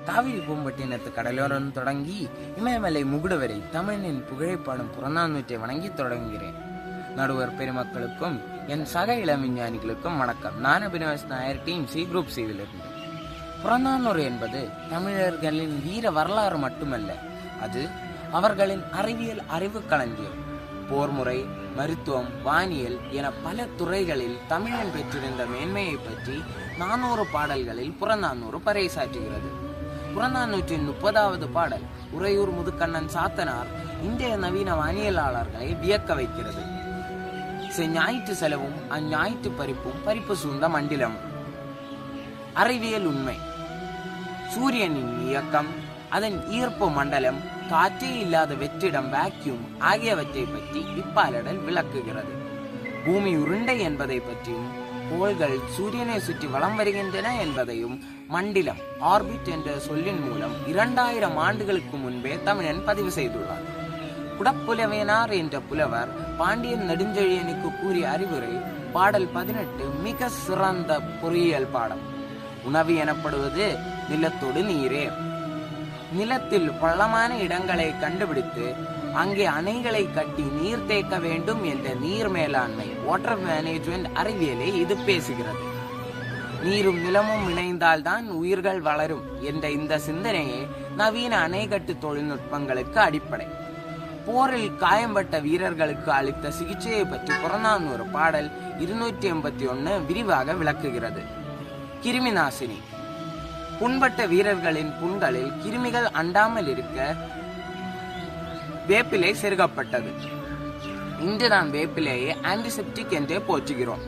காவிரி பூம்பட்டினத்து கடலோரம் தொடங்கி இமயமலை முகுடு வரை தமிழின் புகழைப்பாடும் புறநானூற்றை வணங்கி தொடங்குகிறேன். நடுவர் பெருமக்களுக்கும் என் சக இளம் விஞ்ஞானிகளுக்கும் வணக்கம். நான் Abhinav Nair, team C group சிவிலிருந்து. புறநானூறு என்பது தமிழர்களின் வீர வரலாறு மட்டுமல்ல, அது அவர்களின் அறிவியல் அறிவு களஞ்சியம். போர்முறை, மருத்துவம், வானியல் என பல துறைகளில் தமிழன் பெற்றிருந்த மேன்மையை பற்றி 400 பாடல்களில் புறநானூறு பறைசாற்றுகிறது. புறநானூற்றின் 30வது பாடல் உறையூர் முதுக்கண்ணன் சாத்தனார் இன்றைய நவீன வானியலாளர்களை வியக்க வைக்கிறது. ஞாயிற்று செலவும் அஞ்ஞாயிற்று பறிப்பு சூழ்ந்த மண்டிலம். அறிவியல் உண்மை. சூரியனின் இயக்கம், அதன் ஈர்ப்பு மண்டலம், காற்றே இல்லாத வெற்றிடம் வேக்யூம் ஆகியவற்றை பற்றி இப்பாடல் விளக்குகிறது. பூமி உருண்டை என்பதை பற்றியும் கோள்கள் சூரியனை சுற்றி வலம் வருகின்றன என்பதையும் மண்டிலம் ஆர்பிட் என்ற சொல்லின் மூலம் 2000 ஆண்டுகளுக்கு முன்பே தமிழன் பதிவு செய்துள்ளார். குடப்புலவேனார் என்ற புலவர் பாண்டியன் நெடுஞ்செழியனுக்கு கூறிய அறிவுரை பாடல் 18 மிக சிறந்த பொறியியல் பாடம். உணவு எனப்படுவது நிலத்தோடு நீரே. நிலத்தில் பள்ளமான இடங்களை கண்டுபிடித்து அங்கே அணைகளை கட்டி நீர் தேக்க வேண்டும் என்ற நீர் மேலாண்மை வாட்டர் மேனேஜ்மெண்ட் அறிவியலை இது பேசுகிறது. நீரும் நிலமும் இணைந்தால்தான் உயிர்கள் வளரும் என்ற இந்த சிந்தனையே நவீன அணைக்கட்டு தொழில்நுட்பங்களுக்கு அடிப்படை. போரில் காயம்பட்ட வீரர்களுக்கு அளித்த சிகிச்சையை பற்றி புறநானூறு பாடல் 281 விரிவாக விளக்குகிறது. கிருமி நாசினி. புண்பட்ட வீரர்களின் புண்களில் கிருமிகள் அண்டாமல் இருக்க வேப்பிலை செருகப்பட்டது. இன்று நாம் வேப்பிலையை ஆன்டிசெப்டிக் என்றே போற்றுகிறோம்.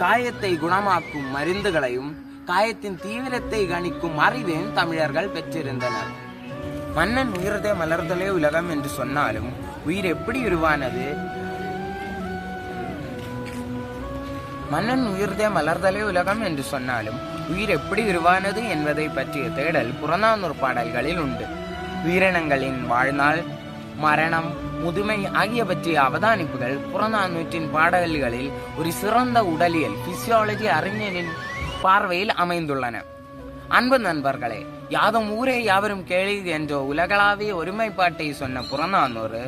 காயத்தை குணமாக்கும் மருந்துகளையும் காயத்தின் தீவிரத்தை கணிக்கும் அறிவையும் தமிழர்கள் பெற்றிருந்தனர். மன்னன் உயிர்தே மலர்தலே உலகம் என்று சொன்னாலும் உயிர் எப்படி உருவானது? மன்னன் உயிர்தே மலர்தலே உலகம் என்று சொன்னாலும் உயிர் எப்படி உருவானது என்பதை பற்றிய தேடல் புறநானூறு பாடல்களில் உண்டு. உயிரினங்களின் வாழ்நாள், மரணம், முதுமை ஆகியவற்றைய அவதானிப்புகள் புறநானூற்றின் பாடல்களில் ஒரு சிறந்த உடலியல் பிசியாலஜி அறிஞரின் பார்வையில் அமைந்துள்ளன. அன்பு நண்பர்களே, யாதும் ஊரே யாவரும் கேளு என்ற உலகளாவிய ஒருமைப்பாட்டை சொன்ன புறநானூறு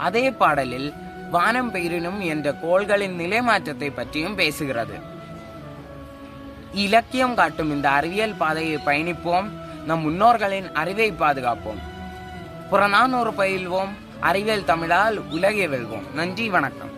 அதே பாடலில் வானம் பெயரினும் என்ற கோள்களின் நிலை மாற்றத்தை பற்றியும் பேசுகிறது. இலக்கியம் காட்டும் இந்த அறிவியல் பாதையை பயணிப்போம், நம் முன்னோர்களின் அறிவை பாதுகாப்போம். புறநானூறு பயில்வோம், அறிவியல் தமிழால் உலகை வெல்வோம். நன்றி, வணக்கம்.